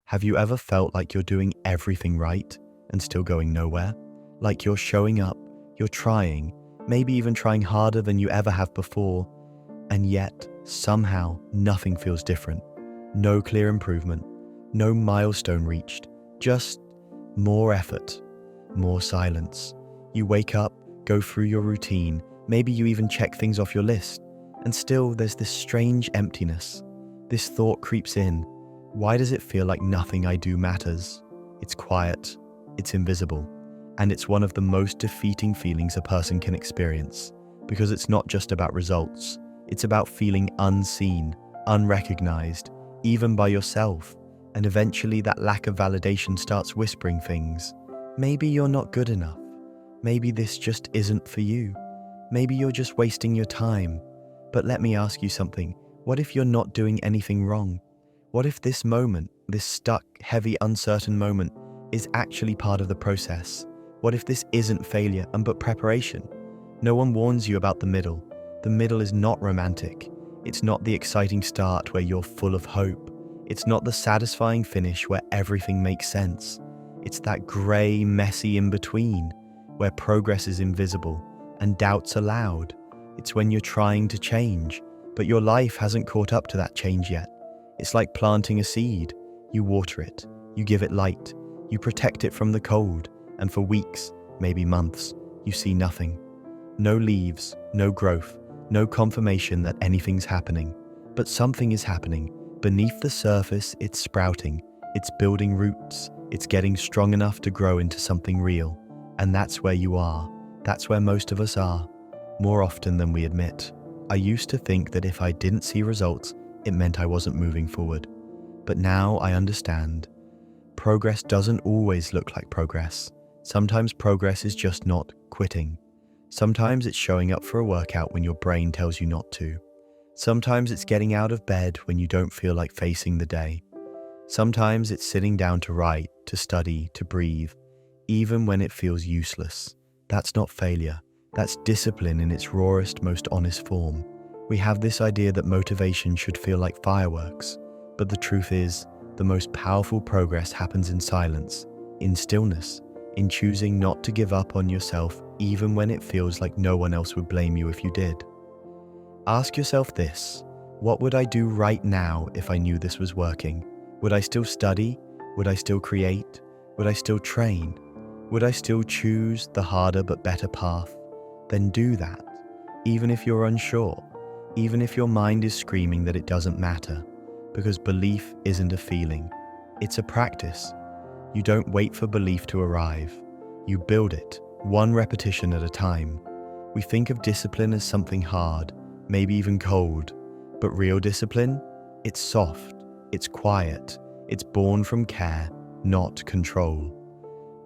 Have you ever felt like you're doing everything right and still going nowhere? Like you're showing up, you're trying, maybe even trying harder than you ever have before, and yet somehow nothing feels different. No clear improvement, no milestone reached, just more effort, more silence. You wake up, go through your routine, maybe you even check things off your list, and still there's this strange emptiness. This thought creeps in. Why does it feel like nothing I do matters? It's quiet, it's invisible, and it's one of the most defeating feelings a person can experience, because it's not just about results, it's about feeling unseen, unrecognized, even by yourself, and eventually that lack of validation starts whispering things. Maybe you're not good enough. Maybe this just isn't for you. Maybe you're just wasting your time. But let me ask you something. What if you're not doing anything wrong? What if this moment, this stuck, heavy, uncertain moment, is actually part of the process? What if this isn't failure but preparation? No one warns you about the middle. The middle is not romantic. It's not the exciting start where you're full of hope. It's not the satisfying finish where everything makes sense. It's that grey, messy in-between, where progress is invisible and doubts are loud. It's when you're trying to change, but your life hasn't caught up to that change yet. It's like planting a seed. You water it, you give it light, you protect it from the cold, and for weeks, maybe months, you see nothing. No leaves, no growth, no confirmation that anything's happening. But something is happening. Beneath the surface, it's sprouting, it's building roots, it's getting strong enough to grow into something real. And that's where you are. That's where most of us are, more often than we admit. I used to think that if I didn't see results, it meant I wasn't moving forward. But now I understand. Progress doesn't always look like progress. Sometimes progress is just not quitting. Sometimes it's showing up for a workout when your brain tells you not to. Sometimes it's getting out of bed when you don't feel like facing the day. Sometimes it's sitting down to write, to study, to breathe, even when it feels useless. That's not failure. That's discipline in its rawest, most honest form. We have this idea that motivation should feel like fireworks, but the truth is, the most powerful progress happens in silence, in stillness, in choosing not to give up on yourself even when it feels like no one else would blame you if you did. Ask yourself this: what would I do right now if I knew this was working? Would I still study? Would I still create? Would I still train? Would I still choose the harder but better path? Then do that, even if you're unsure, even if your mind is screaming that it doesn't matter, because belief isn't a feeling, it's a practice. You don't wait for belief to arrive. You build it, one repetition at a time. We think of discipline as something hard, maybe even cold, but real discipline? It's soft, it's quiet, it's born from care, not control.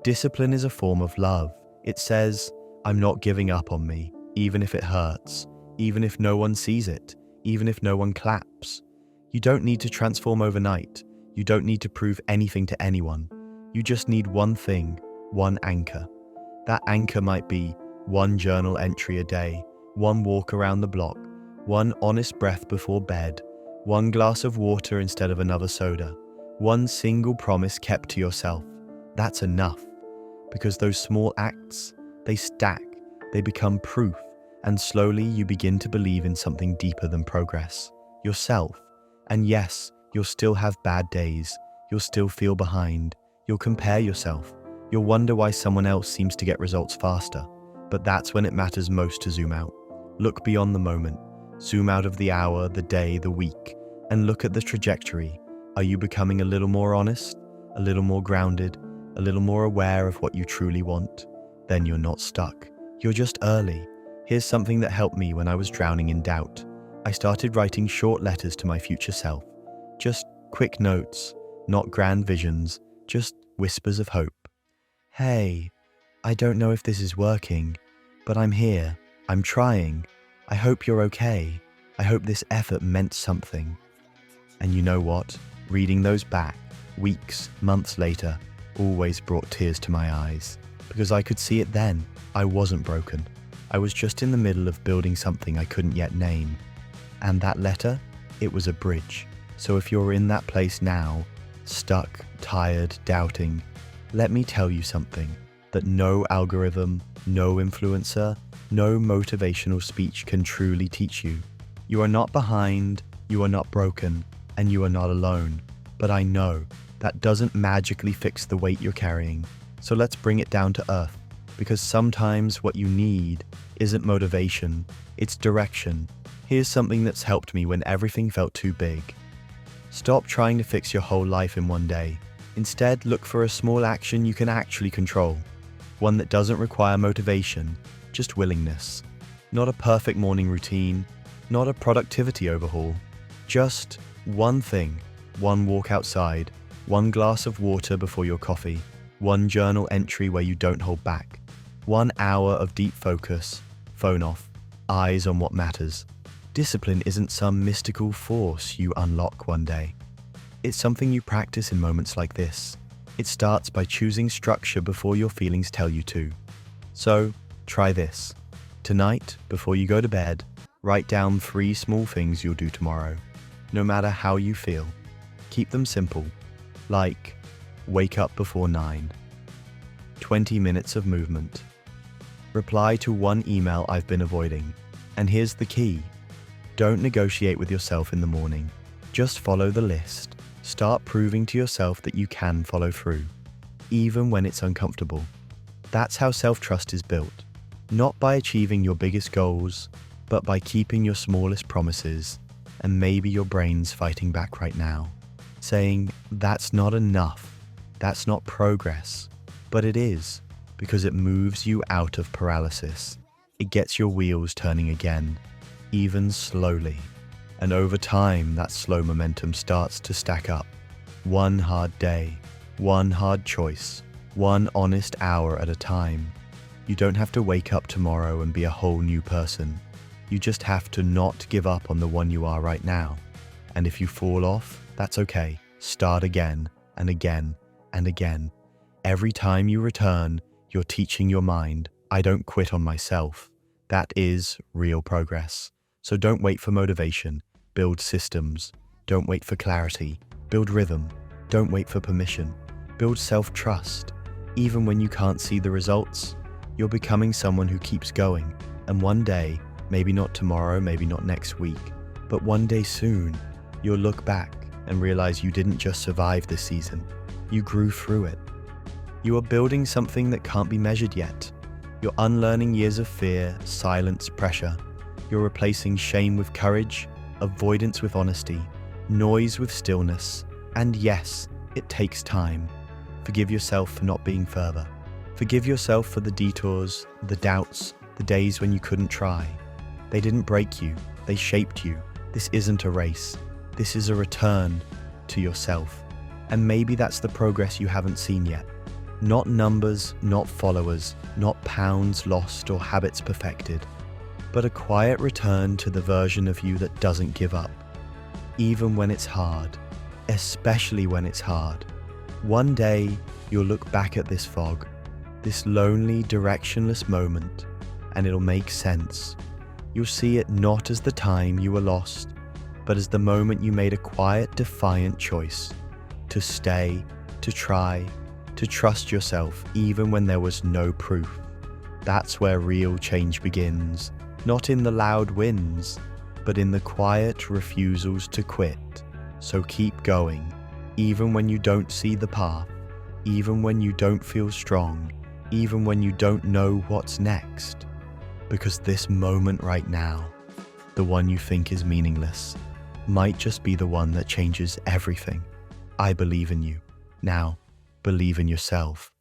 Discipline is a form of love. It says, I'm not giving up on me, even if it hurts, even if no one sees it, even if no one claps. You don't need to transform overnight. You don't need to prove anything to anyone. You just need one thing, one anchor. That anchor might be one journal entry a day, one walk around the block, one honest breath before bed, one glass of water instead of another soda, one single promise kept to yourself. That's enough. Because those small acts, they stack, they become proof, and slowly you begin to believe in something deeper than progress, yourself. And yes, you'll still have bad days, you'll still feel behind, you'll compare yourself, you'll wonder why someone else seems to get results faster. But that's when it matters most to zoom out. Look beyond the moment, zoom out of the hour, the day, the week, and look at the trajectory. Are you becoming a little more honest, a little more grounded, a little more aware of what you truly want? Then you're not stuck. You're just early. Here's something that helped me when I was drowning in doubt. I started writing short letters to my future self. Just quick notes, not grand visions, just whispers of hope. Hey, I don't know if this is working, but I'm here. I'm trying. I hope you're okay. I hope this effort meant something. And you know what? Reading those back, weeks, months later, always brought tears to my eyes. Because I could see it then. I wasn't broken. I was just in the middle of building something I couldn't yet name. And that letter? It was a bridge. So if you're in that place now, stuck, tired, doubting, let me tell you something that no algorithm, no influencer, no motivational speech can truly teach you. You are not behind, you are not broken, and you are not alone. But I know that doesn't magically fix the weight you're carrying. So let's bring it down to earth, because sometimes what you need isn't motivation, it's direction. Here's something that's helped me when everything felt too big. Stop trying to fix your whole life in one day. Instead, look for a small action you can actually control. One that doesn't require motivation, just willingness. Not a perfect morning routine, not a productivity overhaul. Just one thing, one walk outside, one glass of water before your coffee, one journal entry where you don't hold back, 1 hour of deep focus, phone off, eyes on what matters. Discipline isn't some mystical force you unlock one day. It's something you practice in moments like this. It starts by choosing structure before your feelings tell you to. So, try this. Tonight, before you go to bed, write down 3 small things you'll do tomorrow, no matter how you feel. Keep them simple, like wake up before 9, 20 minutes of movement, reply to 1 email I've been avoiding. And here's the key. Don't negotiate with yourself in the morning. Just follow the list. Start proving to yourself that you can follow through, even when it's uncomfortable. That's how self-trust is built. Not by achieving your biggest goals, but by keeping your smallest promises. And maybe your brain's fighting back right now, saying, that's not enough, that's not progress. But it is, because it moves you out of paralysis. It gets your wheels turning again, even slowly. And over time, that slow momentum starts to stack up. 1 hard day, 1 hard choice, 1 honest hour at a time. You don't have to wake up tomorrow and be a whole new person. You just have to not give up on the one you are right now. And if you fall off, that's okay. Start again and again and again. Every time you return, you're teaching your mind, I don't quit on myself. That is real progress. So don't wait for motivation. Build systems. Don't wait for clarity. Build rhythm. Don't wait for permission. Build self-trust. Even when you can't see the results, you're becoming someone who keeps going. And one day, maybe not tomorrow, maybe not next week, but one day soon, you'll look back and realize you didn't just survive this season. You grew through it. You are building something that can't be measured yet. You're unlearning years of fear, silence, pressure. You're replacing shame with courage, avoidance with honesty, noise with stillness. And yes, it takes time. Forgive yourself for not being further. Forgive yourself for the detours, the doubts, the days when you couldn't try. They didn't break you, they shaped you. This isn't a race. This is a return to yourself. And maybe that's the progress you haven't seen yet. Not numbers, not followers, not pounds lost or habits perfected, but a quiet return to the version of you that doesn't give up, even when it's hard, especially when it's hard. One day, you'll look back at this fog, this lonely, directionless moment, and it'll make sense. You'll see it not as the time you were lost, but as the moment you made a quiet, defiant choice to stay, to try, to trust yourself even when there was no proof. That's where real change begins, not in the loud wins, but in the quiet refusals to quit. So keep going, even when you don't see the path, even when you don't feel strong, even when you don't know what's next. Because this moment right now, the one you think is meaningless, might just be the one that changes everything. I believe in you. Now, believe in yourself.